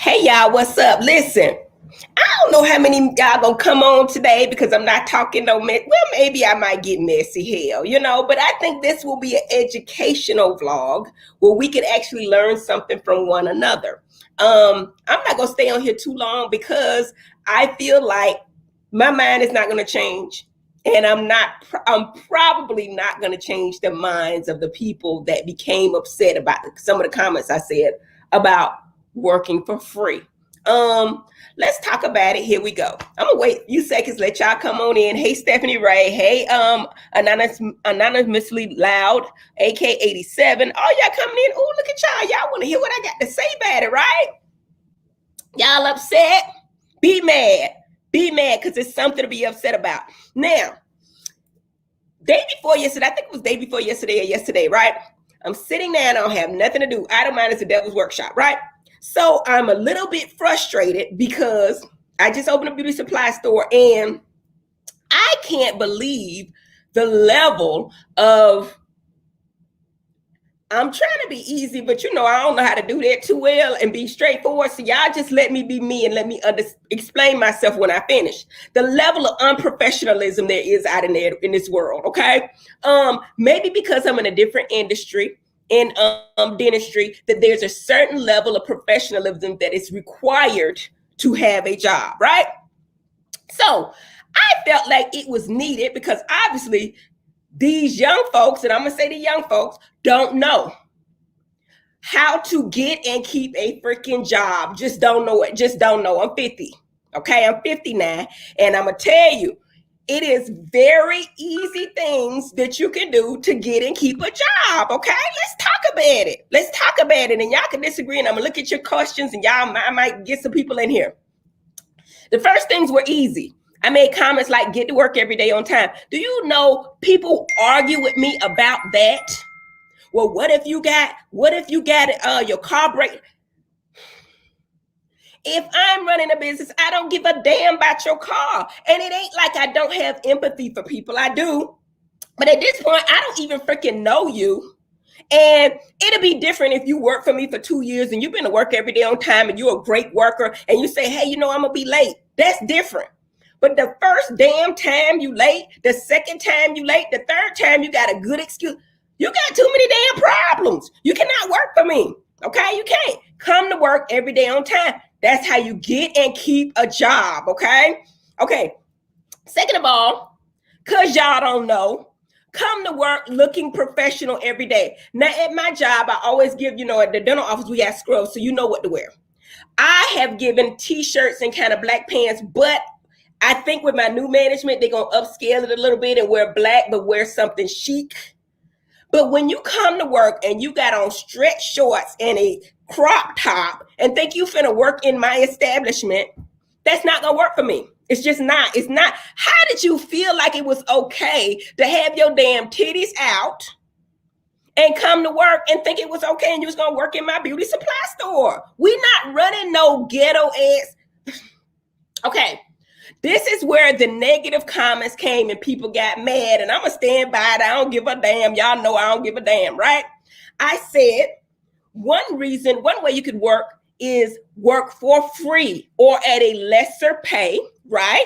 Hey y'all, what's up? Listen, I don't know how many y'all gonna come on today because I'm not talking no mess. Well, maybe I might get messy, hell, but I think this will be an educational vlog where we can actually learn something from one another. I'm not gonna stay on here too long because I feel like my mind is not gonna change. And I'm probably not gonna change the minds of the people that became upset about some of the comments I said about working for free. Let's talk about it. Here we go. I'm gonna wait a few seconds, let y'all come on in. Hey, Stephanie Ray. Hey, anonymously loud, AK 87. Oh, y'all coming in. Oh, look at y'all. Y'all want to hear what I got to say about it, right? Y'all upset? Be mad. Be mad because it's something to be upset about. Now, day before yesterday, I think it was day before yesterday or yesterday, right? I'm sitting there and I don't have nothing to do. I don't mind, it's the devil's workshop, right? So I'm a little bit frustrated because I just opened a beauty supply store and I can't believe the level of, I'm trying to be easy, but I don't know how to do that too well and be straightforward. So y'all just let me be me and let me explain myself when I finish. The level of unprofessionalism there is out in there in this world, okay? Maybe because I'm in a different industry, in dentistry, that there's a certain level of professionalism that is required to have a job, right? So I felt like it was needed because obviously these young folks, and I'm gonna say the young folks, don't know how to get and keep a freaking job. Just don't know it. Just don't know. I'm 50. Okay, I'm 59, and I'm gonna tell you, it is very easy things that you can do to get and keep a job, okay? Let's talk about it. Let's talk about it. And y'all can disagree, and I'm gonna look at your questions, and I might get some people in here. The first things were easy. I made comments like, get to work every day on time. Do you know people argue with me about that? Well, what if you got your car break? If I'm running a business, I don't give a damn about your car. And it ain't like I don't have empathy for people. I do. But at this point, I don't even freaking know you. And it'll be different if you work for me for 2 years and you've been to work every day on time and you're a great worker and you say, hey, I'm going to be late. That's different. But the first damn time you late, the second time you late, the third time you got a good excuse, you got too many damn problems. You cannot work for me. Okay, you can't. Come to work every day on time. That's how you get and keep a job, okay? Okay, second of all, because y'all don't know, come to work looking professional every day. Now, at my job, I always give, at the dental office, we have scrubs, so you know what to wear. I have given T-shirts and kind of black pants, but I think with my new management, they're going to upscale it a little bit and wear black, but wear something chic. But when you come to work and you got on stretch shorts and a crop top and think you finna work in my establishment, that's not gonna work for me. It's just not. It's not. How did you feel like it was okay to have your damn titties out and come to work and think it was okay and you was gonna work in my beauty supply store? We not running no ghetto ass. Okay. This is where the negative comments came and people got mad, and I'm going to stand by it. I don't give a damn. Y'all know I don't give a damn, right? I said one way you could work is work for free or at a lesser pay, right?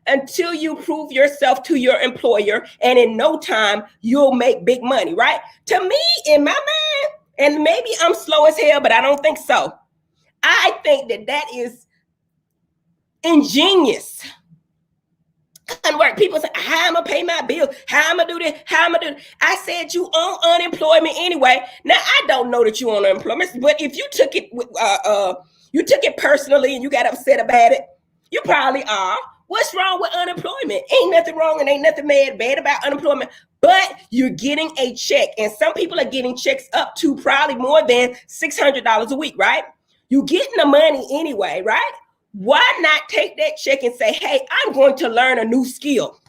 Until you prove yourself to your employer, and in no time, you'll make big money, right? To me, in my mind, and maybe I'm slow as hell, but I don't think so. I think that is ingenious. And work. People say, how am I pay my bills? How am I do this? How am I do this? I said you on unemployment anyway. Now I don't know that you on unemployment, but if you took it personally and you got upset about it, you probably are. What's wrong with unemployment? Ain't nothing wrong and ain't nothing bad about unemployment, but you're getting a check, and some people are getting checks up to probably more than $600 a week, right? You're getting the money anyway, right? Why not take that check and say, hey, I'm going to learn a new skill.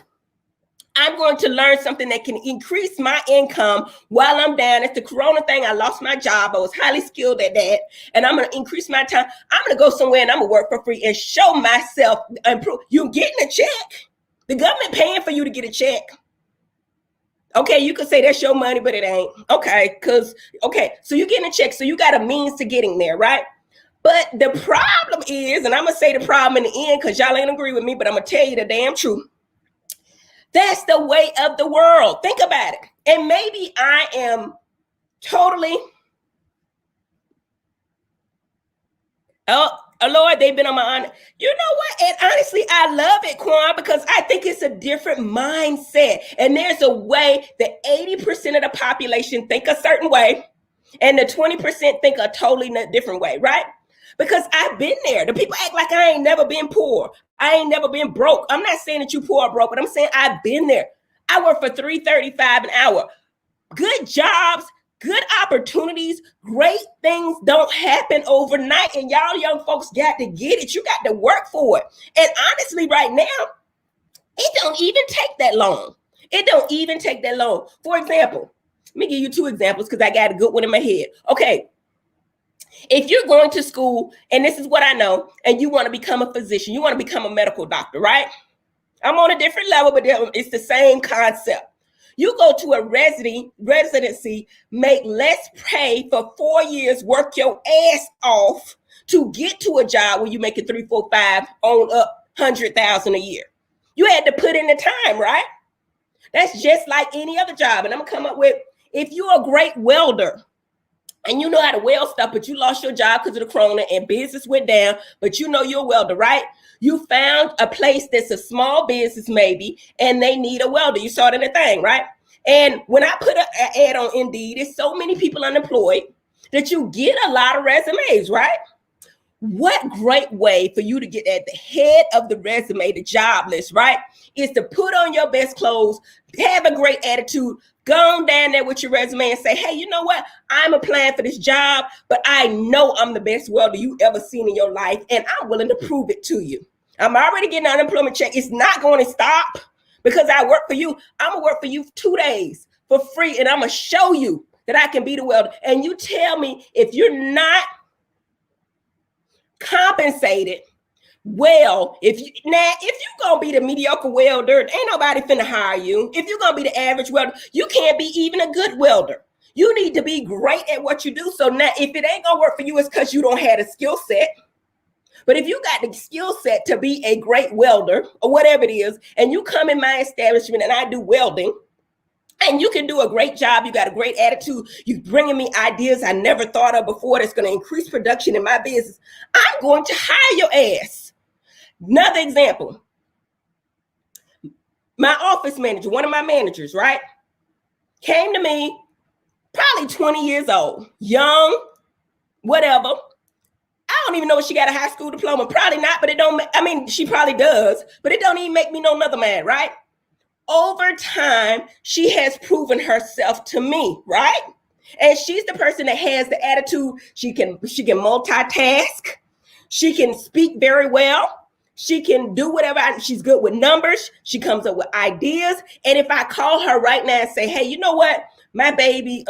I'm going to learn something that can increase my income while I'm down. It's the corona thing. I lost my job. I was highly skilled at that. And I'm going to increase my time. I'm going to go somewhere and I'm going to work for free and show myself improve. You're getting a check. The government paying for you to get a check. Okay, you could say that's your money, but it ain't. Okay, so you're getting a check. So you got a means to getting there, right? But the problem is, and I'm going to say the problem in the end because y'all ain't agree with me, but I'm going to tell you the damn truth. That's the way of the world. Think about it. And maybe I am totally, Lord, they've been on my honor. You know what? And honestly, I love it, Quan, because I think it's a different mindset. And there's a way that 80% of the population think a certain way, and the 20% think a totally different way, right? Because I've been there. The people act like I ain't never been poor. I ain't never been broke. I'm not saying that you poor or broke, but I'm saying I've been there. I work for $3.35 an hour. Good jobs, good opportunities, great things don't happen overnight. And y'all young folks got to get it. You got to work for it. And honestly, right now, it don't even take that long. It don't even take that long. For example, let me give you 2 examples because I got a good one in my head. Okay. If you're going to school, and this is what I know, and you want to become a physician, you want to become a medical doctor, right? I'm on a different level, but it's the same concept. You go to a residency, make less pay for 4 years, work your ass off to get to a job where you make it 3, 4, 5 on up 100,000 a year. You had to put in the time, right? That's just like any other job. And I'm gonna come up with, if you're a great welder, and you know how to weld stuff, but you lost your job because of the corona and business went down, but you know you're a welder, right? You found a place that's a small business maybe, and they need a welder. You saw it in the thing, right? And when I put an ad on Indeed, there's so many people unemployed that you get a lot of resumes, right? What great way for you to get at the head of the resume, the job list, right? Is to put on your best clothes, have a great attitude, go on down there with your resume and say, hey, you know what? I'm applying for this job, but I know I'm the best welder you ever seen in your life, and I'm willing to prove it to you. I'm already getting an unemployment check. It's not going to stop because I work for you. I'm going to work for you 2 days for free, and I'm going to show you that I can be the welder. And you tell me if you're not compensated well, if you're gonna be the mediocre welder, ain't nobody finna hire you. If you're gonna be the average welder, you can't be even a good welder. You need to be great at what you do. So now if it ain't gonna work for you, it's because you don't have a skill set. But if you got the skill set to be a great welder or whatever it is, and you come in my establishment and I do welding, and you can do a great job, you got a great attitude, you bringing me ideas I never thought of before that's going to increase production in my business, I'm going to hire your ass. Another example, my office manager, one of my managers, right, came to me, probably 20 years old, young, whatever. I don't even know if she got a high school diploma, probably not, but it don't, I mean, she probably does, but it don't even make me no another man, right? Over time, she has proven herself to me, right? And she's the person that has the attitude. She can multitask. She can speak very well. She can do whatever. She's good with numbers. She comes up with ideas. And if I call her right now and say, hey, you know what? My baby,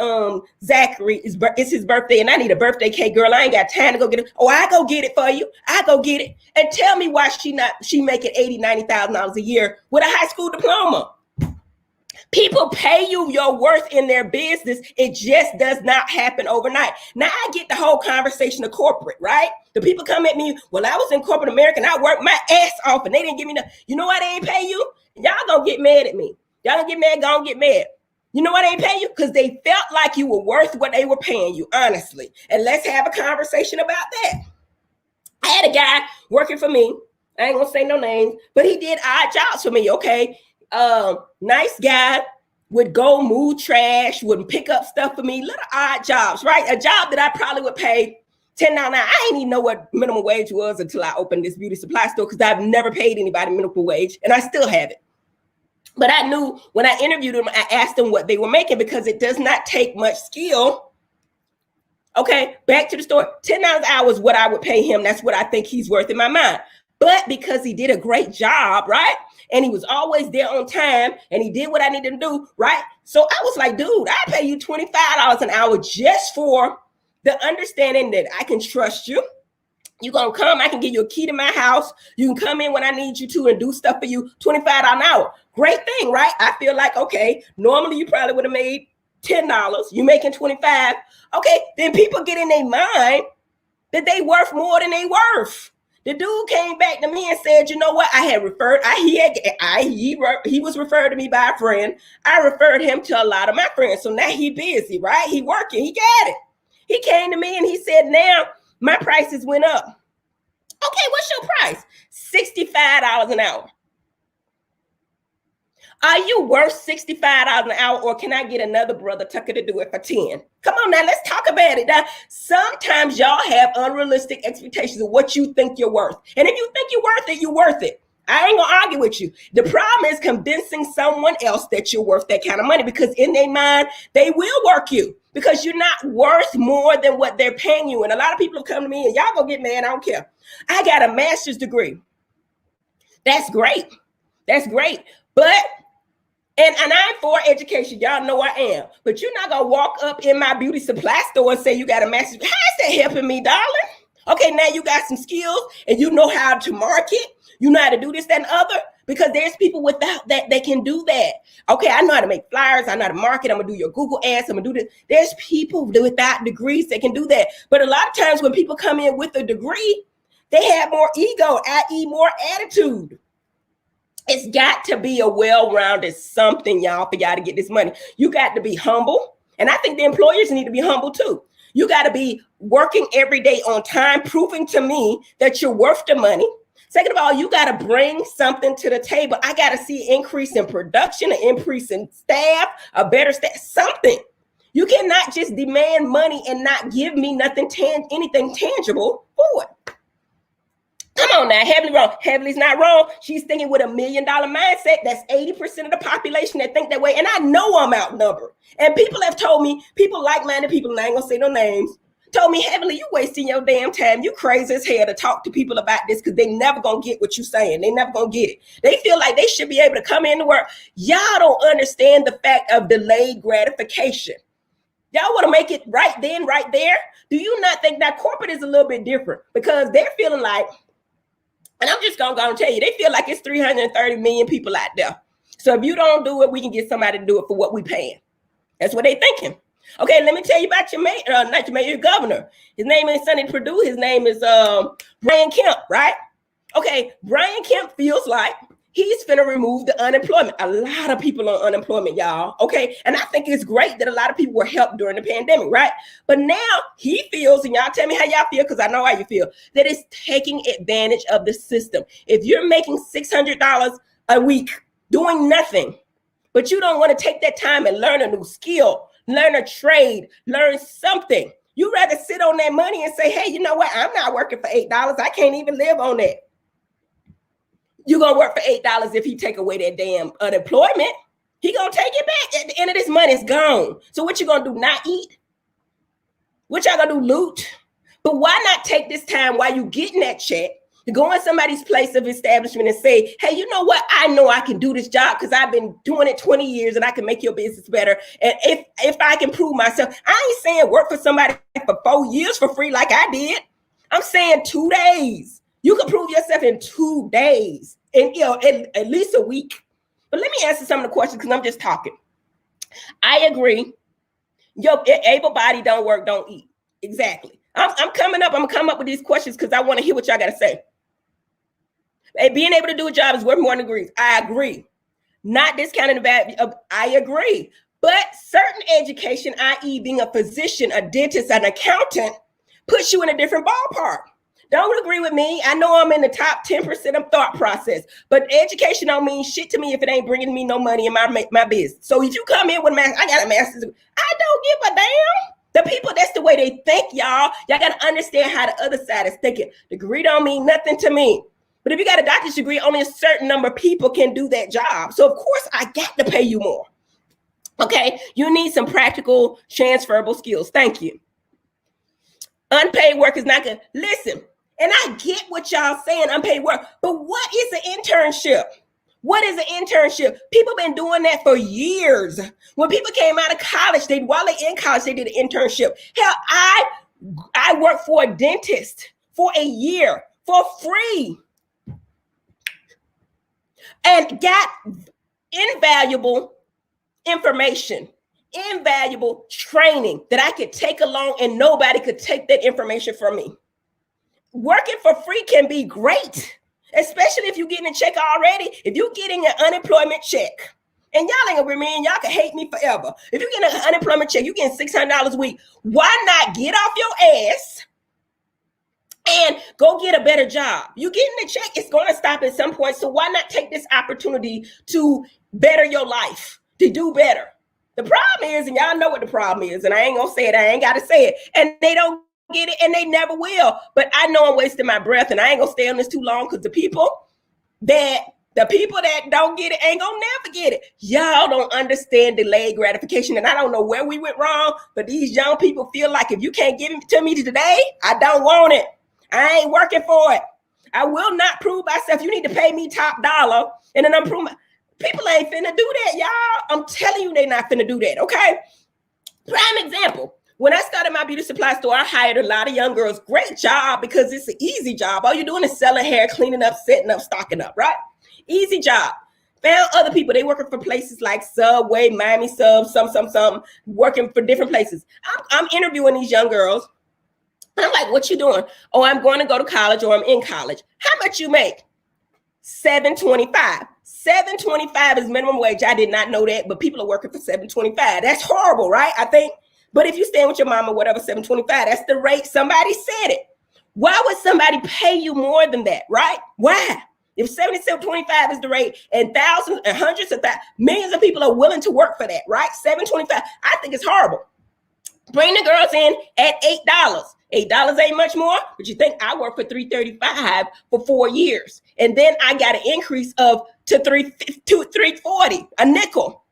Zachary, it's his birthday and I need a birthday cake, girl. I ain't got time to go get it. Oh, I go get it for you. I go get it. And tell me why she making $80,000, $90,000 a year with a high school diploma. People pay you your worth in their business. It just does not happen overnight. Now I get the whole conversation of corporate, right? The people come at me, well, I was in corporate America and I worked my ass off and they didn't give me nothing. You know why they ain't pay you? Y'all gonna get mad at me. Y'all gonna get mad, gonna get mad. You know why they ain't pay you? Because they felt like you were worth what they were paying you, honestly. And let's have a conversation about that. I had a guy working for me. I ain't gonna say no names, but he did odd jobs for me, okay? Nice guy, would go move trash, would pick up stuff for me, little odd jobs, right? A job that I probably would pay $10 an hour. I didn't even know what minimum wage was until I opened this beauty supply store because I've never paid anybody minimum wage and I still have it. But I knew when I interviewed them, I asked them what they were making because it does not take much skill. Okay, back to the story. $10 an hour is what I would pay him. That's what I think he's worth in my mind. But because he did a great job, right? And he was always there on time and he did what I needed to do, right? So I was like, dude, I pay you $25 an hour just for the understanding that I can trust you. You're going to come, I can give you a key to my house. You can come in when I need you to and do stuff for you, $25 an hour. Great thing, right? I feel like, okay, normally you probably would have made $10. You making $25. Okay, then people get in their mind, that they worth more than they worth. The dude came back to me and said, you know what? He was referred to me by a friend. I referred him to a lot of my friends. So now he busy, right? He working, he got it. He came to me and he said, now my prices went up. Okay, what's your price? $65 an hour. Are you worth $65 an hour, or can I get another brother Tucker to do it for 10? Come on now, let's talk about it. Now, sometimes y'all have unrealistic expectations of what you think you're worth. And if you think you're worth it, you're worth it. I ain't gonna argue with you. The problem is convincing someone else that you're worth that kind of money, because in their mind, they will work you because you're not worth more than what they're paying you. And a lot of people have come to me and y'all gonna get mad, I don't care. I got a master's degree. That's great. That's great. But And I'm for education. Y'all know I am. But you're not going to walk up in my beauty supply store and say you got a master's. How is that helping me, darling? Okay, now you got some skills and you know how to market. You know how to do this, that, and other. Because there's people without that, they can do that. Okay, I know how to make flyers. I know how to market. I'm going to do your Google ads. I'm going to do this. There's people without degrees that can do that. But a lot of times when people come in with a degree, they have more ego, i.e. more attitude. It's got to be a well-rounded something, y'all, for y'all to get this money. You got to be humble. And I think the employers need to be humble too. You got to be working every day on time, proving to me that you're worth the money. Second of all, you got to bring something to the table. I got to see an increase in production, an increase in staff, a better staff, something. You cannot just demand money and not give me anything tangible for it. Come on now, Heavenly wrong. Heavenly's not wrong. She's thinking with $1 million mindset. That's 80% of the population that think that way. And I know I'm outnumbered. And people have told me, people like-minded people, and I ain't gonna say no names, told me, Heavenly, you wasting your damn time. You crazy as hell to talk to people about this because they never gonna get what you're saying. They never gonna get it. They feel like they should be able to come into work. Y'all don't understand the fact of delayed gratification. Y'all want to make it right then, right there. Do you not think that corporate is a little bit different? Because they're feeling like, and I'm just going to tell you, they feel like it's 330 million people out there. So if you don't do it, we can get somebody to do it for what we paying. That's what they thinking. Okay, let me tell you about your mayor, not your mayor, your governor. His name is Sonny Perdue. His name is Bryant Kemp, right? Okay, Bryant Kemp feels like he's finna remove the unemployment. A lot of people on unemployment, y'all. Okay, and I think it's great that a lot of people were helped during the pandemic, right? But now he feels, and y'all tell me how y'all feel, because I know how you feel, that it's taking advantage of the system. If you're making $600 a week doing nothing, but you don't want to take that time and learn a new skill, learn a trade, learn something, you rather sit on that money and say, hey, you know what? I'm not working for $8. I can't even live on that. You're going to work for $8 if he take away that damn unemployment. He going to take it back. At the end of this money, it's gone. So what you going to do, not eat? What y'all going to do, loot? But why not take this time while you getting that check to go in somebody's place of establishment and say, hey, you know what? I know I can do this job because I've been doing it 20 years and I can make your business better. And if I can prove myself, I ain't saying work for somebody for 4 years for free like I did. I'm saying 2 days. You can prove yourself in 2 days, and at least a week. But let me answer some of the questions because I'm just talking. I agree. Your able body don't work, don't eat. Exactly. I'm coming up. I'm gonna come up with these questions because I want to hear what y'all gotta say. Hey, being able to do a job is worth more than degrees. I agree. Not discounting the value of. I agree. But certain education, i.e., being a physician, a dentist, an accountant, puts you in a different ballpark. Don't agree with me. I know I'm in the top 10% of thought process, but education don't mean shit to me if it ain't bringing me no money in my business. So if you come in with I got a master's, I don't give a damn. The people, that's the way they think, y'all. Y'all got to understand how the other side is thinking. Degree don't mean nothing to me. But if you got a doctor's degree, only a certain number of people can do that job. So of course I got to pay you more. Okay, you need some practical transferable skills. Thank you. Unpaid work is not good. Listen. And I get what y'all saying, unpaid work, but what is an internship? What is an internship? People been doing that for years. When people came out of college, while they in college, they did an internship. Hell, I worked for a dentist for a year for free and got invaluable information, invaluable training that I could take along and nobody could take that information from me. working for free can be great, especially if you're getting a check already. If you're getting an unemployment check, and y'all ain't gonna be me, and y'all can hate me forever. If you're getting an unemployment check, you're getting $600 a week. Why not get off your ass and go get a better job? You getting the check, it's going to stop at some point. So why not take this opportunity to better your life, to do better? The problem is, and y'all know what the problem is, and I ain't gonna say it, I ain't gotta say it, and they don't get it, and they never will. But I know I'm wasting my breath, and I ain't gonna stay on this too long, because the people that don't get it ain't gonna never get it. Y'all don't understand delayed gratification, and I don't know where we went wrong, but these young people feel like if you can't give it to me today, I don't want it. I ain't working for it. I will not prove myself. You need to pay me top dollar, and then I'm proving. People ain't finna do that, y'all. I'm telling you, they not finna do that, okay? Prime example. When I started my beauty supply store, I hired a lot of young girls. Great job, because it's an easy job. All you're doing is selling hair, cleaning up, setting up, stocking up, right? Easy job. Found other people. They working for places like Subway, Miami Sub, some, working for different places. I'm interviewing these young girls. And I'm like, what you doing? Oh, I'm going to go to college, or I'm in college. How much you make? $7.25. $7.25 is minimum wage. I did not know that, but people are working for $7.25. That's horrible, right? I think. But if you stay with your mom or whatever, $7.25, that's the rate. Somebody said it. Why would somebody pay you more than that, right? Why? If $77.25 is the rate, and thousands and hundreds of thousands, millions of people are willing to work for that, right? $7.25. I think it's horrible. Bring the girls in at $8. $8 ain't much more, but you think I worked for $3.35 for 4 years, and then I got an increase to $3.40, a nickel.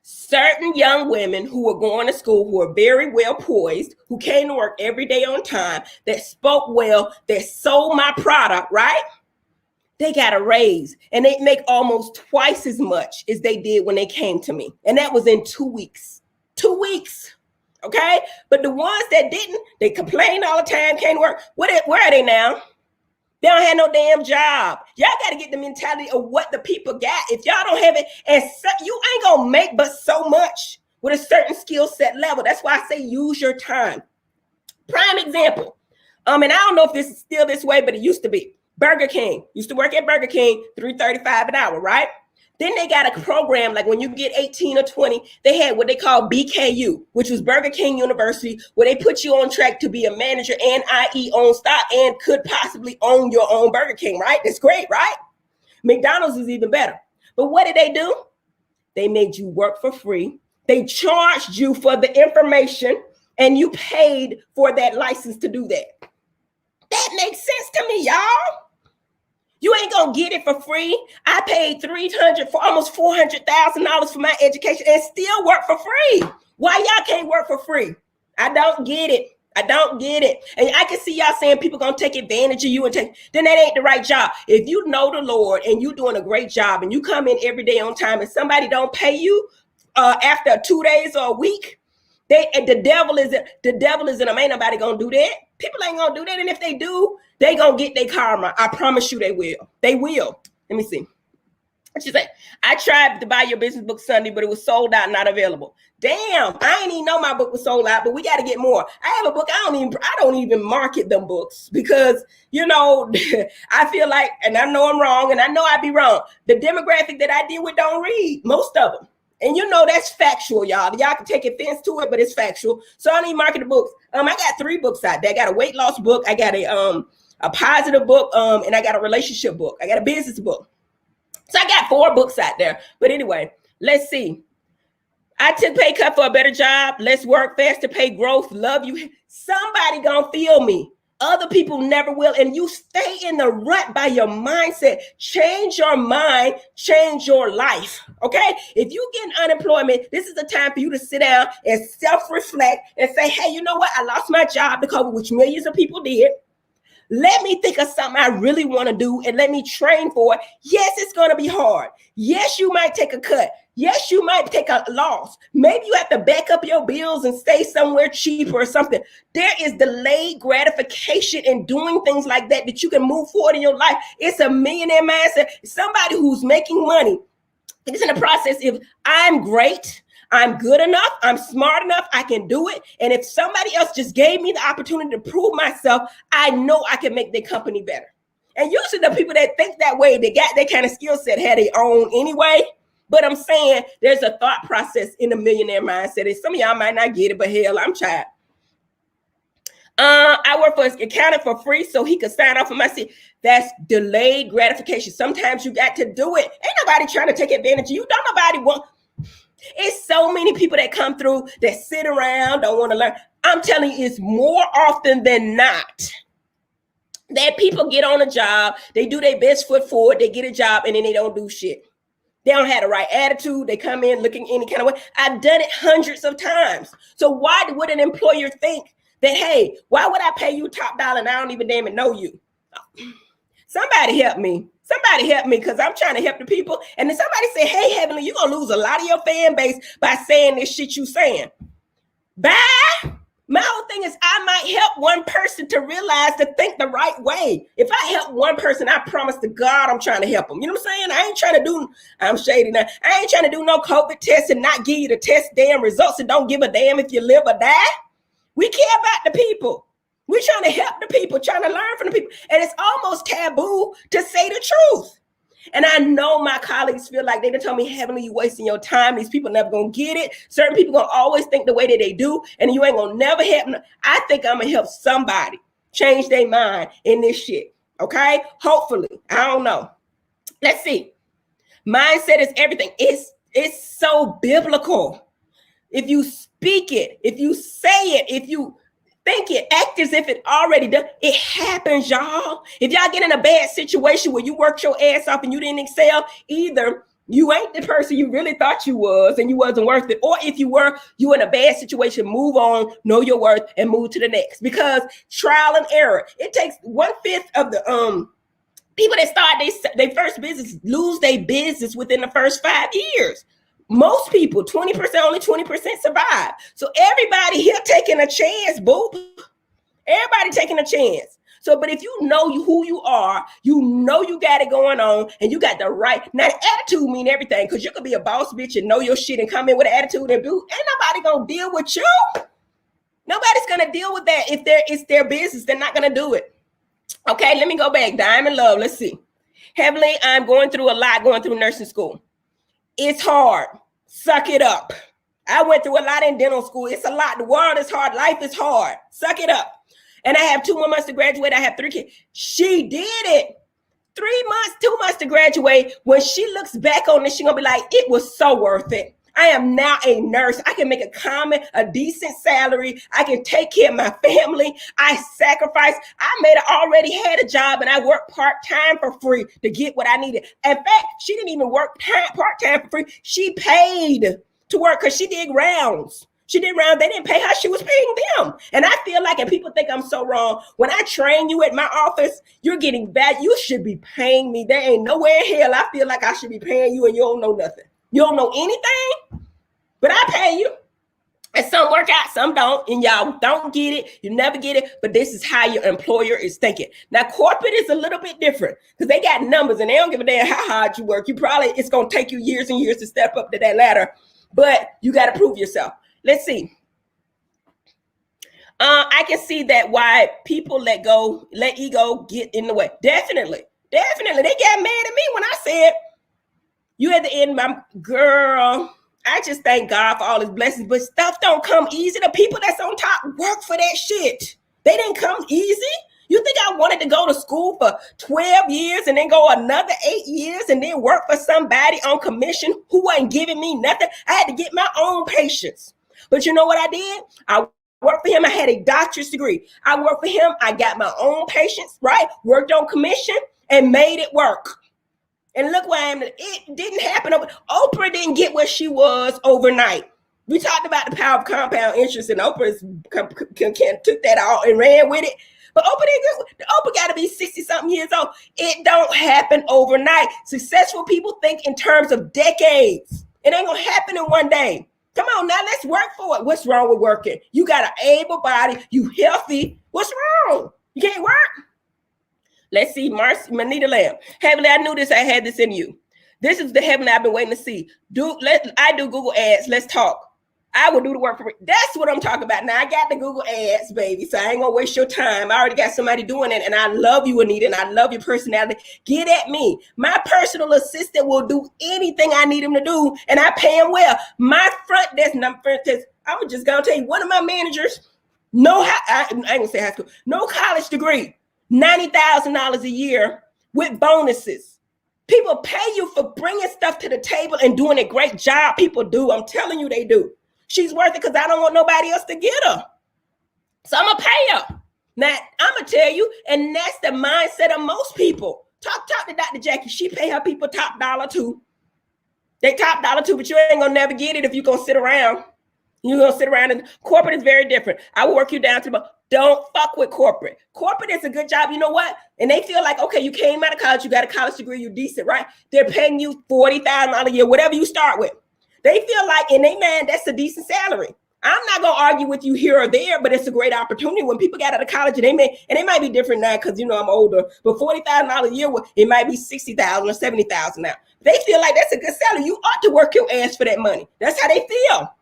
Certain young women who are going to school, who are very well poised, who came to work every day on time, that spoke well, that sold my product, right? They got a raise, and they make almost twice as much as they did when they came to me, and that was in 2 weeks. 2 weeks. Okay, but the ones that didn't, they complain all the time, can't work. Where are they now? They don't have no damn job. Y'all got to get the mentality of what the people got. If y'all don't have it, and you ain't gonna make but so much with a certain skill set level. That's why I say use your time. Prime example. And I don't know if this is still this way, but it used to be. Burger King. Used to work at Burger King, $3.35 an hour, right? Then they got a program, like when you get 18 or 20, they had what they call BKU, which was Burger King University, where they put you on track to be a manager and i.e. own stock and could possibly own your own Burger King, right? That's great, right? McDonald's is even better. But what did they do? They made you work for free. They charged you for the information, and you paid for that license to do that. That makes sense to me, y'all. You ain't gonna get it for free. I paid $300 for almost $400,000 for my education and still work for free. Why y'all can't work for free? I don't get it. I don't get it. And I can see y'all saying people gonna take advantage of you, then that ain't the right job. If you know the Lord and you doing a great job and you come in every day on time and somebody don't pay you after 2 days or a week, the devil is in them. Ain't nobody gonna do that. People ain't gonna do that. And if they do, they gonna get their karma. I promise you they will. They will. Let me see. What you say? I tried to buy your business book Sunday, but it was sold out, not available. Damn, I ain't even know my book was sold out, but we got to get more. I have a book. I don't even market them books because, I feel like, and I know I'm wrong, and I know I'd be wrong. The demographic that I deal with don't read, most of them. And that's factual, y'all. Y'all can take offense to it, but it's factual. So I need market the books. I got 3 books out there. I got a weight loss book. I got a positive book, and I got a relationship book. I got a business book. So I got 4 books out there. But anyway, let's see. I took pay cut for a better job. Let's work faster, pay growth. Love you. Somebody gonna feel me. Other people never will. And you stay in the rut by your mindset. Change your mind, change your life. Okay? If you get unemployment, this is the time for you to sit down and self-reflect and say, hey, you know what? I lost my job because of which millions of people did. Let me think of something I really want to do and let me train for it. Yes, it's going to be hard. Yes, you might take a cut. Yes, you might take a loss. Maybe you have to back up your bills and stay somewhere cheaper or something. There is delayed gratification in doing things like that you can move forward in your life. It's a millionaire mindset. Somebody who's making money. It's in the process. If I'm great, I'm good enough. I'm smart enough. I can do it. And if somebody else just gave me the opportunity to prove myself, I know I can make their company better. And usually the people that think that way, they got that kind of skill set, had their own anyway. But I'm saying there's a thought process in the millionaire mindset. And some of y'all might not get it, but hell, I'm trying. I work for his accountant for free so he could sign off on my seat. That's delayed gratification. Sometimes you got to do it. Ain't nobody trying to take advantage of you. Don't nobody want. It's so many people that come through that sit around, don't want to learn. I'm telling you, it's more often than not that people get on a job, they do their best foot forward, they get a job, and then they don't do shit. They don't have the right attitude. They come in looking any kind of way. I've done it hundreds of times. So why would an employer think that, hey, why would I pay you top dollar and I don't even damn it know you? Somebody help me. Somebody help me, because I'm trying to help the people. And then somebody say, hey, Heavenly, you're going to lose a lot of your fan base by saying this shit you saying. Bye. My whole thing is I might help one person to realize to think the right way. If I help one person, I promise to God I'm trying to help them. You know what I'm saying? I ain't trying to do, I'm shady now. I ain't trying to do no COVID test and not give you the test damn results and don't give a damn if you live or die. We care about the people. We're trying to help the people, trying to learn from the people. And it's almost taboo to say the truth. And I know my colleagues feel like they done told me, Heavenly, you wasting your time. These people never gonna get it. Certain people gonna always think the way that they do, and you ain't gonna never help them. I think I'm gonna help somebody change their mind in this shit. Okay? Hopefully. I don't know. Let's see. Mindset is everything. It's so biblical. If you speak it, if you say it, if you think it, act as if it already does. It happens, y'all. If y'all get in a bad situation where you worked your ass off and you didn't excel, either you ain't the person you really thought you was and you wasn't worth it, or if you were, you in a bad situation, move on, know your worth, and move to the next. Because trial and error, it takes 1/5 of the people that start their first business lose their business within the first 5 years. Most people, 20%, only 20% survive. So everybody here taking a chance, boo. Everybody taking a chance. So, but if you know who you are, you know you got it going on, and you got the right. Now, attitude mean everything, because you could be a boss bitch and know your shit and come in with an attitude and do. Ain't nobody gonna deal with you. Nobody's gonna deal with that. If it's their business, they're not gonna do it. Okay, let me go back. Diamond Love. Let's see. Heavenly, I'm going through a lot going through nursing school. It's hard. Suck it up. I went through a lot in dental school. It's a lot. The world is hard. Life is hard. Suck it up. And I have 2 more months to graduate. I have 3 kids. She did it. 3 months, 2 months to graduate. When she looks back on this, she's going to be like, it was so worth it. I am now a nurse. I can make a decent salary. I can take care of my family. I sacrificed. I already had a job, and I worked part-time for free to get what I needed. In fact, she didn't even work part-time for free. She paid to work because she did rounds. They didn't pay her. She was paying them. And I feel like, and people think I'm so wrong, when I train you at my office, you're getting back. You should be paying me. There ain't nowhere in hell I feel like I should be paying you, and you don't know nothing. You don't know anything, but I pay you. And some work out, some don't, and y'all don't get it. You never get it, but this is how your employer is thinking. Now, corporate is a little bit different because they got numbers, and they don't give a damn how hard you work. It's going to take you years and years to step up to that ladder, but you got to prove yourself. Let's see. I can see that why people let ego get in the way. Definitely. They got mad at me when I said, you at the end, my girl, I just thank God for all his blessings, but stuff don't come easy. The people that's on top work for that shit. They didn't come easy. You think I wanted to go to school for 12 years and then go another 8 years and then work for somebody on commission who wasn't giving me nothing? I had to get my own patients. But you know what I did? I worked for him. I had a doctorate degree. I worked for him. I got my own patients, right? Worked on commission and made it work. And look where I am. It didn't happen. Oprah didn't get where she was overnight. We talked about the power of compound interest, and Oprah took that all and ran with it. But Oprah didn't get. Oprah got to be 60-something years old. It don't happen overnight. Successful people think in terms of decades. It ain't gonna happen in one day. Come on now, let's work for it. What's wrong with working? You got an able body. You healthy. What's wrong? You can't work. Let's see, Manita Lamb. Heavenly, I knew this. I had this in you. This is the heaven I've been waiting to see. I do Google ads. Let's talk. I will do the work for me. That's what I'm talking about. Now I got the Google ads, baby. So I ain't gonna waste your time. I already got somebody doing it, and I love you, Anita, and I love your personality. Get at me. My personal assistant will do anything I need him to do, and I pay him well. My front desk, I'm just gonna tell you, one of my managers, I ain't gonna say high school, no college degree, $90,000 a year with bonuses. People pay you for bringing stuff to the table and doing a great job. People do. I'm telling you, they do. She's worth it because I don't want nobody else to get her. So I'm going to pay her. Now, I'm going to tell you, and that's the mindset of most people. Talk to Dr. Jackie. She pay her people top dollar too. They top dollar too, but you ain't going to never get it if you're going to sit around. You're going to sit around, and corporate is very different. I will work you down to don't fuck with corporate. Corporate is a good job. You know what? And they feel like, okay, you came out of college, you got a college degree, you're decent, right? They're paying you $40,000 a year, whatever you start with. They feel like in their mind, that's a decent salary. I'm not going to argue with you here or there, but it's a great opportunity when people got out of college, and they might be different now because, I'm older, but $40,000 a year, it might be $60,000 or $70,000 now. They feel like that's a good salary. You ought to work your ass for that money. That's how they feel.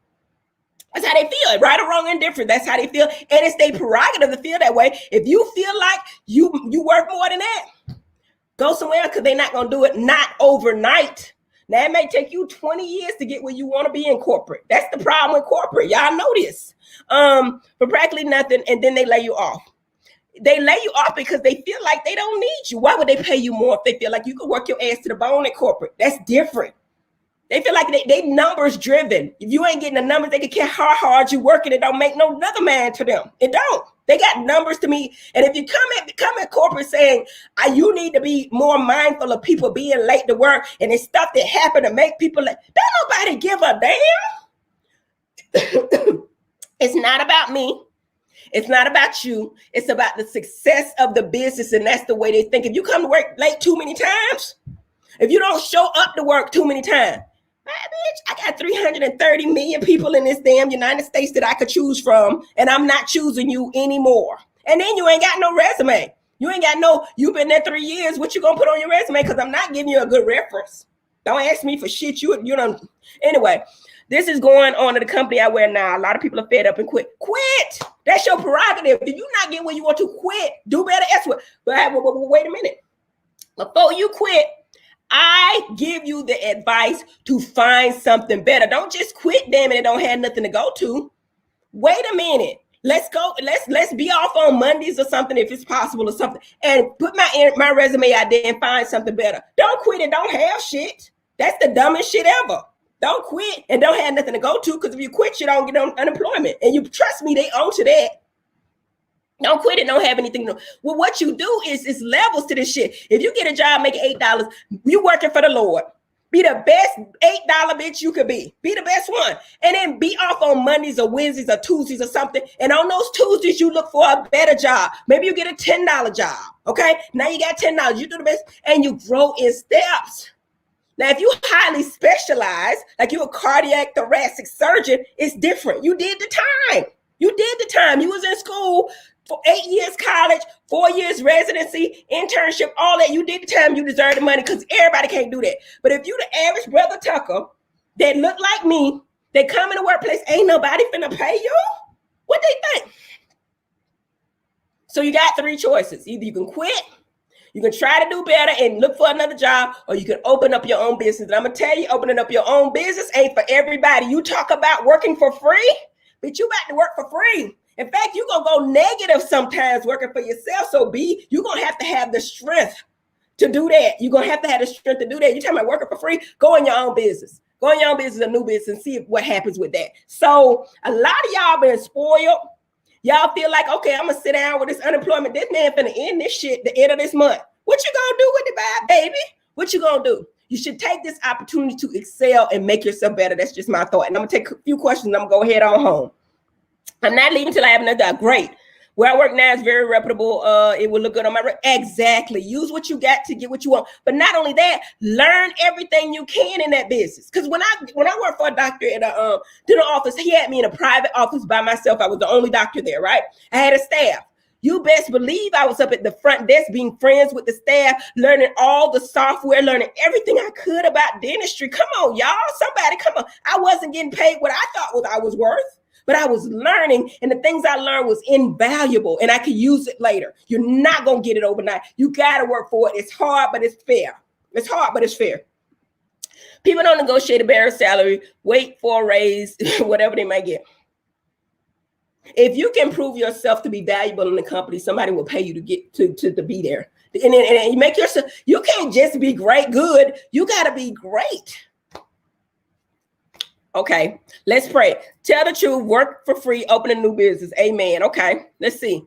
That's how they feel. Right or wrong, indifferent. That's how they feel. And it's their prerogative to feel that way. If you feel like you work more than that, go somewhere because they're not going to do it, not overnight. Now, it may take you 20 years to get where you want to be in corporate. That's the problem with corporate. Y'all know this. For practically nothing, and then they lay you off. They lay you off because they feel like they don't need you. Why would they pay you more if they feel like you can work your ass to the bone in corporate? That's different. They feel like they numbers driven. If you ain't getting the numbers, they can care how hard you working. It don't make no another man to them. It don't. They got numbers to me. And if you come at corporate saying, you need to be more mindful of people being late to work and it's stuff that happen to make people late, don't nobody give a damn. It's not about me. It's not about you. It's about the success of the business. And that's the way they think. If you come to work late too many times, if you don't show up to work too many times, bitch, I got 330 million people in this damn United States that I could choose from, and I'm not choosing you anymore. And then you ain't got no resume. You ain't got you've been there 3 years. What you gonna put on your resume? Because I'm not giving you a good reference. Don't ask me for shit. You know. Anyway, this is going on to the company I wear now. A lot of people are fed up and quit. Quit. That's your prerogative. If you not getting where you want to quit, do better elsewhere. But wait a minute. Before you quit, I give you the advice to find something better. Don't just quit, damn it, and don't have nothing to go to. Wait a minute. Let's go. Let's be off on Mondays or something if it's possible or something, and put my resume out there and find something better. Don't quit and don't have shit. That's the dumbest shit ever. Don't quit and don't have nothing to go to, because if you quit, you don't get unemployment. And you trust me, they own to that. Don't quit and don't have anything. Well, what you do is levels to this shit. If you get a job making $8, you working for the Lord. Be the best $8 bitch you could be. Be the best one. And then be off on Mondays or Wednesdays or Tuesdays or something. And on those Tuesdays, you look for a better job. Maybe you get a $10 job. Okay? Now you got $10. You do the best and you grow in steps. Now, if you highly specialize, like you're a cardiac thoracic surgeon, it's different. You did the time. You did the time. You was in school for 8 years college, 4 years residency, internship, all that. You did the time. You deserve the money, because everybody can't do that. But if you the average brother Tucker that look like me, they come in the workplace, ain't nobody finna pay you? What they think? So you got three choices. Either you can quit, you can try to do better and look for another job, or you can open up your own business. And I'm going to tell you, opening up your own business ain't for everybody. You talk about working for free, but you about to work for free. In fact, you're going to go negative sometimes working for yourself. So you're going to have the strength to do that. You're going to have the strength to do that. You're talking about working for free? Go in your own business. Go in your own business, a new business, and see what happens with that. So a lot of y'all been spoiled. Y'all feel like, okay, I'm going to sit down with this unemployment. This man finna end this shit the end of this month. What you going to do with it, baby? What you going to do? You should take this opportunity to excel and make yourself better. That's just my thought. And I'm going to take a few questions and I'm going to go head on home. I'm not leaving till I have another great. Where I work now is very reputable. It will look good on my record. Exactly. Use what you got to get what you want. But not only that, learn everything you can in that business. Because when I worked for a doctor at a dental office, he had me in a private office by myself. I was the only doctor there, right? I had a staff. You best believe I was up at the front desk being friends with the staff, learning all the software, learning everything I could about dentistry. Come on, y'all. Somebody, come on. I wasn't getting paid what I thought I was worth, but I was learning, and the things I learned was invaluable, and I could use it later. You're not going to get it overnight. You got to work for it. It's hard, but it's fair. It's hard, but it's fair. People don't negotiate a better salary, wait for a raise, whatever they might get. If you can prove yourself to be valuable in the company, somebody will pay you to get to be there. And you make yourself, you can't just be great, good. You got to be great. Okay, let's pray. Tell the truth, work for free, open a new business. Amen. Okay, let's see.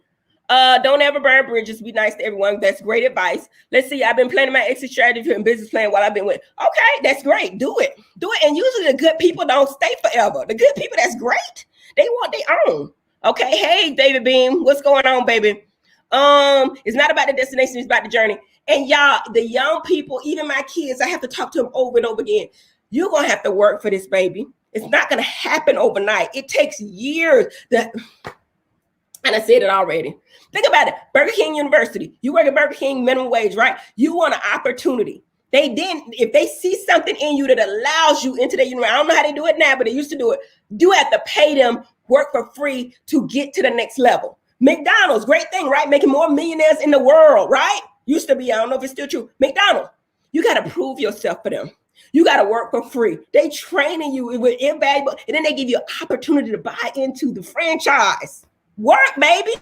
Don't ever burn bridges. Be nice to everyone. That's great advice. Let's see. I've been planning my exit strategy and business plan while I've been with. Okay, that's great. Do it. And usually the good people don't stay forever. The good people, that's great. They want their own. Okay, hey, David Beam, what's going on, baby? It's not about the destination, it's about the journey. And y'all, the young people, even my kids, I have to talk to them over and over again. You're going to have to work for this, baby. It's not going to happen overnight. It takes years. And I said it already. Think about it. Burger King University. You work at Burger King minimum wage, right? You want an opportunity. If they see something in you that allows you into the university, I don't know how they do it now, but they used to do it. You have to pay them work for free to get to the next level. McDonald's, great thing, right? Making more millionaires in the world, right? Used to be, I don't know if it's still true. McDonald's, you got to prove yourself for them. You got to work for free. They training you with invaluable, and then they give you an opportunity to buy into the franchise. Work, baby.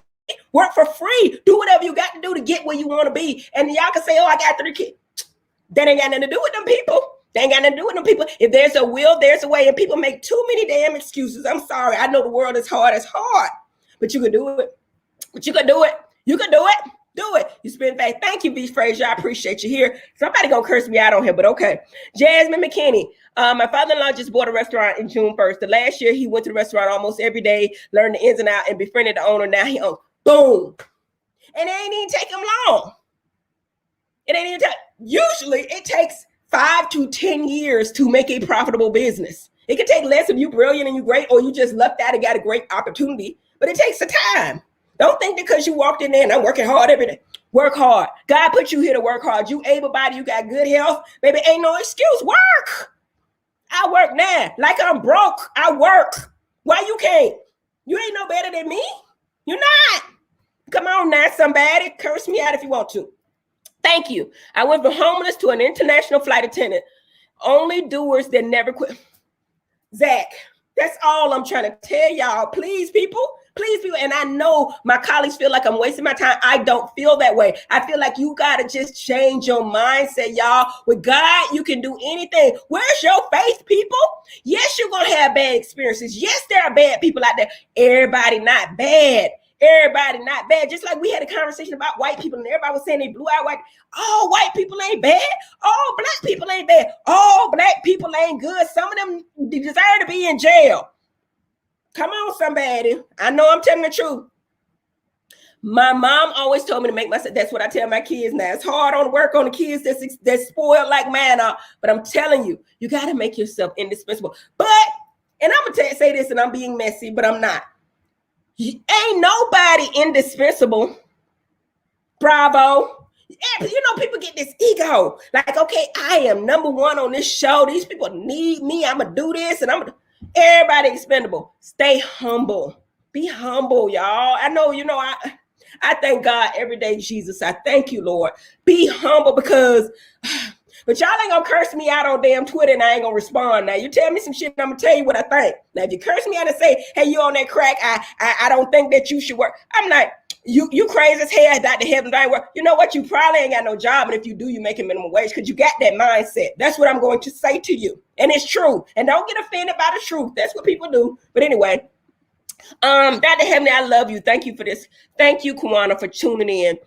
Work for free. Do whatever you got to do to get where you want to be. And y'all can say, oh, I got 3 kids. That ain't got nothing to do with them people. They ain't got nothing to do with them people. If there's a will, there's a way. And people make too many damn excuses. I'm sorry. I know the world is hard. It's hard. But you can do it. You can do it. Do it. You spend faith. Thank you, B. Frazier. I appreciate you here. Somebody gonna curse me out on here, but okay. Jasmine McKinney. My father-in-law just bought a restaurant in June 1st. The last year, he went to the restaurant almost every day, learned the ins and outs, and befriended the owner. Now he owns. Boom. And it ain't even take him long. Usually, it takes 5 to 10 years to make a profitable business. It can take less if you're brilliant and you're great, or you just lucked out and got a great opportunity, but it takes the time. Don't think because you walked in there and I'm working hard every day. Work hard. God put you here to work hard. You able-bodied, you got good health. Baby, ain't no excuse. Work. I work now. Like I'm broke. I work. Why you can't? You ain't no better than me. You're not. Come on now, somebody. Curse me out if you want to. Thank you. I went from homeless to an international flight attendant. Only doers that never quit. Zach, that's all I'm trying to tell y'all. Please, people. And I know my colleagues feel like I'm wasting my time. I don't feel that way. I feel like you got to just change your mindset, y'all. With God, you can do anything. Where's your faith, people? Yes, you're going to have bad experiences. Yes, there are bad people out there. Everybody not bad. Just like we had a conversation about white people and everybody was saying they blew out white. All white people ain't bad. All black people ain't bad. All black people ain't good. Some of them deserve to be in jail. Come on, somebody. I know I'm telling the truth. My mom always told me to make myself. That's what I tell my kids now. It's hard on work on the kids that's spoiled like mine are. But I'm telling you, you got to make yourself indispensable. But, and I'm going to say this, and I'm being messy, but I'm not. Ain't nobody indispensable. Bravo. You know, people get this ego. Like, okay, I am number one on this show. These people need me. I'm going to do this, and I'm going to. Everybody expendable. Stay humble. Be humble, y'all. I know, I thank God every day, Jesus. I thank you, Lord. Be humble but y'all ain't gonna curse me out on damn Twitter and I ain't gonna respond. Now, you tell me some shit and I'm gonna tell you what I think. Now, if you curse me out and say, hey, you on that crack, I don't think that you should work. I'm like, you crazy as hell, Dr. Heaven, I ain't work. You know what? You probably ain't got no job. And if you do, you make a minimum wage because you got that mindset. That's what I'm going to say to you. And it's true. And don't get offended by the truth. That's what people do. But anyway, Dr. Heavenly, I love you. Thank you for this. Thank you, Kwana, for tuning in.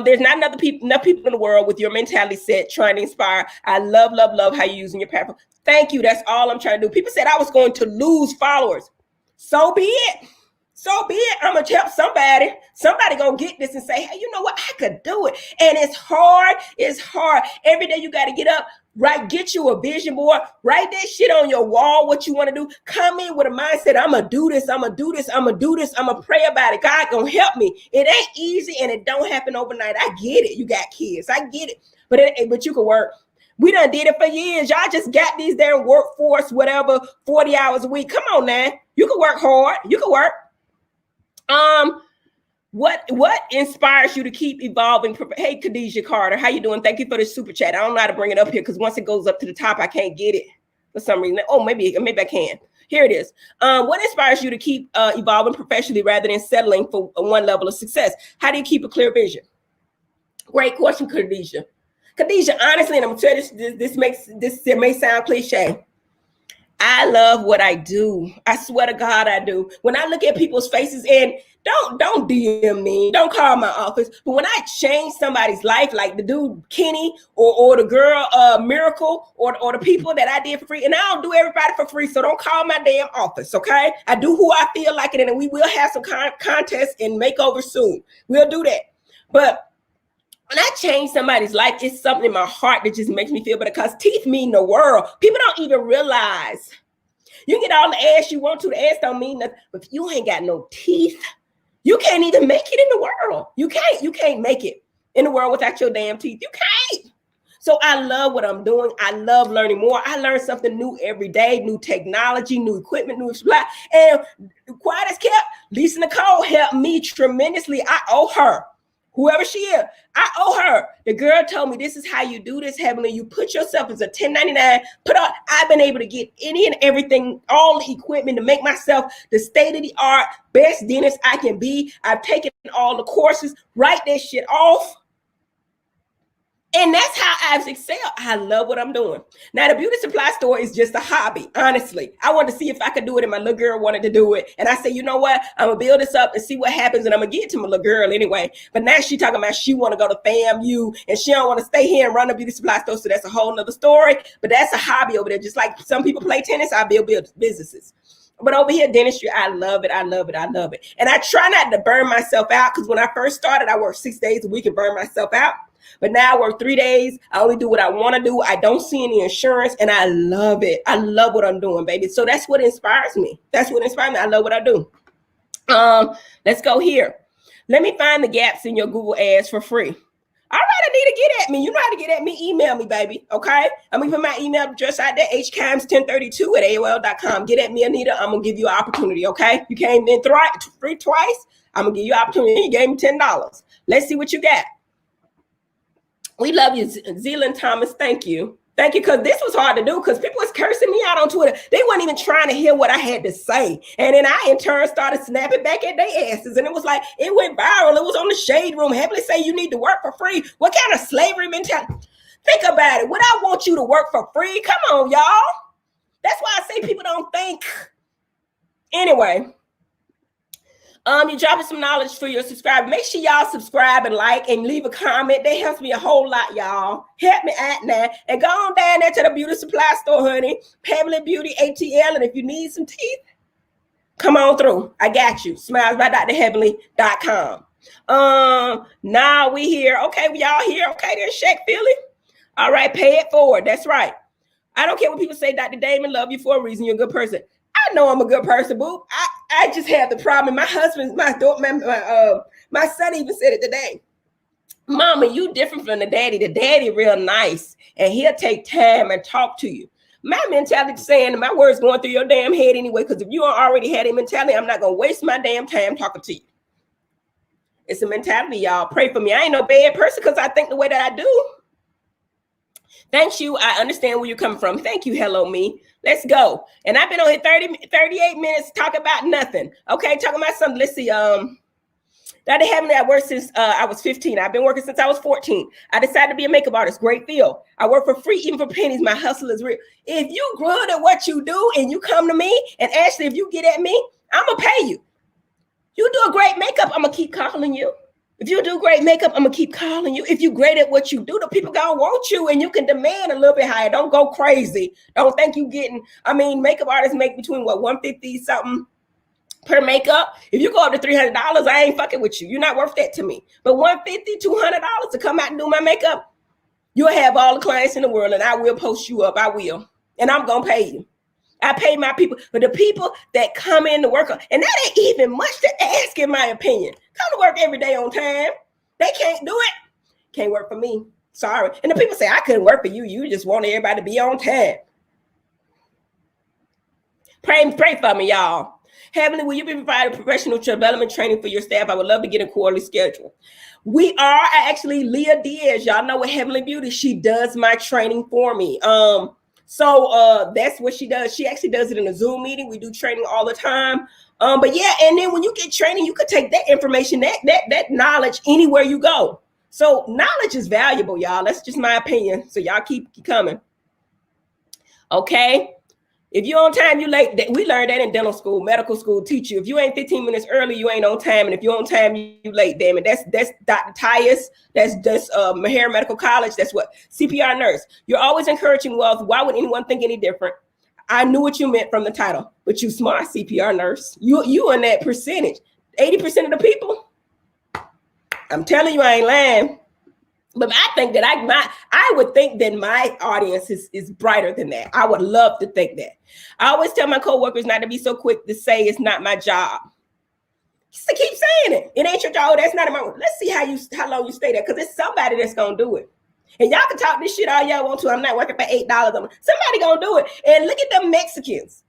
There's not enough people in the world with your mentality set trying to inspire. I love how you're using your platform. Thank you. That's all I'm trying to do. People said I was going to lose followers. So be it. so be it. I'm gonna help somebody. Somebody gonna get this and say, hey, you know what? I could do it. And it's hard. It's hard. Every day you got to get up, right? Get you a vision board. Write that shit on your wall, what you want to do. Come in with a mindset. I'm gonna do this. I'm gonna do this. I'm gonna do this. I'm gonna pray about it. God gonna help me. It ain't easy and it don't happen overnight. I get it. You got kids. I get it. But you can work. We done did it for years. Y'all just got these there workforce, whatever, 40 hours a week. Come on now. You can work hard. You can work. What inspires you to keep evolving? Hey, Khadijah Carter, how you doing? Thank you for the super chat. I don't know how to bring it up here because once it goes up to the top, I can't get it for some reason. Oh, maybe I can. Here it is. What inspires you to keep evolving professionally rather than settling for one level of success? How do you keep a clear vision? Great question, Khadijah. Khadijah, honestly, and I'm gonna tell you this may sound cliche. I love what I do. I swear to God, I do. When I look at people's faces, and don't DM me, don't call my office, but when I change somebody's life, like the dude Kenny or the girl Miracle or the people that I did for free, and I don't do everybody for free, so don't call my damn office, okay? I do who I feel like it, and we will have some contests and makeover soon. We'll do that. But when I change somebody's life, it's something in my heart that just makes me feel better because teeth mean the world. People don't even realize. You get all the ass you want to. The ass don't mean nothing. But if you ain't got no teeth, you can't even make it in the world. You can't make it in the world without your damn teeth. You can't. So I love what I'm doing. I love learning more. I learn something new every day, new technology, new equipment, new supply. And quiet as kept, Lisa Nicole helped me tremendously. I owe her. Whoever she is, I owe her. The girl told me this is how you do this, Heavenly. You put yourself as a 1099. I've been able to get any and everything, all the equipment to make myself the state-of-the-art, best dentist I can be. I've taken all the courses, write that shit off. And that's how I've excelled. I love what I'm doing. Now, the beauty supply store is just a hobby, honestly. I wanted to see if I could do it, and my little girl wanted to do it. And I said, you know what? I'm going to build this up and see what happens, and I'm going to get it to my little girl anyway. But now she talking about she want to go to FAMU, and she don't want to stay here and run a beauty supply store, so that's a whole nother story. But that's a hobby over there. Just like some people play tennis, I build businesses. But over here, dentistry, I love it. I love it. I love it. And I try not to burn myself out because when I first started, I worked 6 days a week and burn myself out. But now I work 3 days. I only do what I want to do. I don't see any insurance, and I love it. I love what I'm doing, baby. So that's what inspires me. That's what inspires me. I love what I do. Let's go here. Let me find the gaps in your Google ads for free. All right, Anita, get at me. You know how to get at me. Email me, baby. Okay? I'm going to put my email address out there, hkimes1032@aol.com. Get at me, Anita. I'm going to give you an opportunity, okay? You came in free twice. I'm going to give you an opportunity. You gave me $10. Let's see what you got. We love you, Zealand Thomas. Thank you. Thank you, because this was hard to do because people was cursing me out on Twitter. They weren't even trying to hear what I had to say. And then I, in turn, started snapping back at their asses. And it was like, it went viral. It was on the Shade Room. Heavily say you need to work for free. What kind of slavery mentality? Think about it. Would I want you to work for free? Come on, y'all. That's why I say people don't think. Anyway. You're dropping some knowledge for your subscribers. Make sure y'all subscribe and like and leave a comment. That helps me a whole lot, y'all. Help me out now. And go on down there to the beauty supply store, honey. Pamela Beauty ATL. And if you need some teeth, come on through. I got you. smilesbydrheavenly.com. Now we here. Okay, we all here. Okay, there's Shaq Philly. All right, pay it forward. That's right. I don't care what people say, Dr. Damon, love you for a reason. You're a good person. I know I'm a good person, boo. I just have the problem. My husband, my son even said it today. Mama, you different from the daddy. The daddy real nice, and he'll take time and talk to you. My mentality is saying my words going through your damn head anyway, because if you already had a mentality, I'm not going to waste my damn time talking to you. It's a mentality, y'all. Pray for me. I ain't no bad person because I think the way that I do. Thanks you. I understand where you're coming from. Thank you. Hello, me. Let's go. And I've been on here 38 minutes talking about nothing. Okay, talking about something. Let's see. Dr. Heavenly, I worked since I was 15. I've been working since I was 14. I decided to be a makeup artist. Great field. I work for free, even for pennies. My hustle is real. If you good at what you do and you come to me, and actually, if you get at me, I'm going to pay you. You do a great makeup, I'm going to keep calling you. If you do great makeup, I'm going to keep calling you. If you're great at what you do, the people going to want you, and you can demand a little bit higher. Don't go crazy. Don't think you getting, makeup artists make between, 150 something per makeup. If you go up to $300, I ain't fucking with you. You're not worth that to me. But $150, $200 to come out and do my makeup, you'll have all the clients in the world, and I will post you up. I will. And I'm going to pay you. I pay my people. But the people that come in to work, and that ain't even much to ask, in my opinion. Come to work every day on time. They can't do it. Can't work for me. Sorry. And the people say, I couldn't work for you. You just want everybody to be on time. Pray for me, y'all. Heavenly, will you be providing professional development training for your staff? I would love to get a quarterly schedule. We are actually Leah Diaz. Y'all know what Heavenly Beauty, she does my training for me. So that's what she does. She actually does it in a Zoom meeting. We do training all the time. But yeah, and then when you get training, you could take that information, that knowledge anywhere you go. So knowledge is valuable, y'all. That's just my opinion. So y'all keep coming. Okay. If you're on time, you late. We learned that in dental school, medical school, teach you. If you ain't 15 minutes early, you ain't on time. And if you're on time, you late, damn it. That's Dr. Tyus. That's Mahara Medical College. That's what CPR nurse. You're always encouraging wealth. Why would anyone think any different? I knew what you meant from the title, but you smart CPR nurse. You in that percentage. 80% of the people. I'm telling you, I ain't lying. But I think that I would think that my audience is brighter than that. I would love to think that. I always tell my coworkers not to be so quick to say it's not my job. Just to keep saying it. It ain't your job. That's not my. Let's see how long you stay there, because it's somebody that's gonna do it. And y'all can talk this shit all y'all want to. I'm not working for $8. Somebody gonna do it. And look at them Mexicans.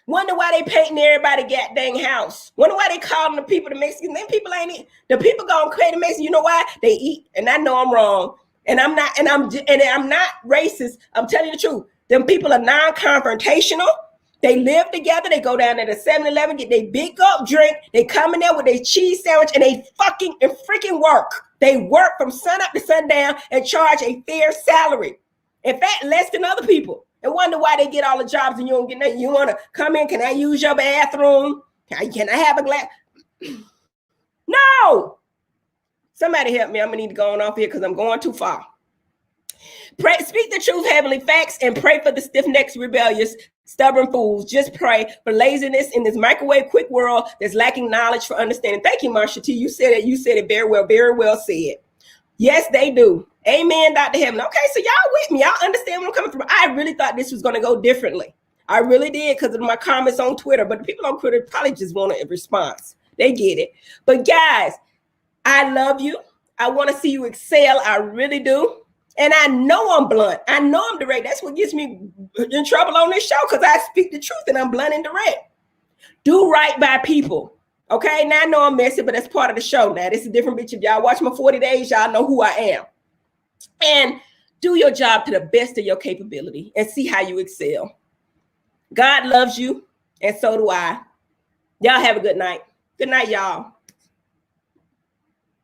Wonder why they painting everybody goddamn house. Wonder why they calling the people the Mexicans. Them people ain't eat. The people gonna create the Mexicans. You know why? They eat. And I know I'm wrong. And I'm not racist. I'm telling you the truth. Them people are non-confrontational. They live together. They go down at a 7-Eleven, get their big up drink. They come in there with their cheese sandwich and they freaking work. They work from sun up to sundown and charge a fair salary. In fact, less than other people. And wonder why they get all the jobs and you don't get nothing. You want to come in? Can I use your bathroom? Can I have a glass? No. Somebody help me. I'm going to need to go on off here because I'm going too far. Pray, speak the truth, heavenly facts, and pray for the stiff-necked, rebellious, stubborn fools. Just pray for laziness in this microwave quick world that's lacking knowledge for understanding. Thank you, Marsha T. You said it. You said it very well said. Yes, they do. Amen, Dr. Heaven. Okay, so y'all with me. Y'all understand where I'm coming from. I really thought this was going to go differently. I really did, because of my comments on Twitter. But the people on Twitter probably just want a response. They get it. But guys, I love you. I want to see you excel. I really do. And I know I'm blunt. I know I'm direct. That's what gets me in trouble on this show, because I speak the truth and I'm blunt and direct. Do right by people. Okay, now I know I'm messy, but that's part of the show now. This is a different bitch. If y'all watch my 40 days, y'all know who I am. And do your job to the best of your capability and see how you excel. God loves you, and so do I. Y'all have a good night. Good night, y'all.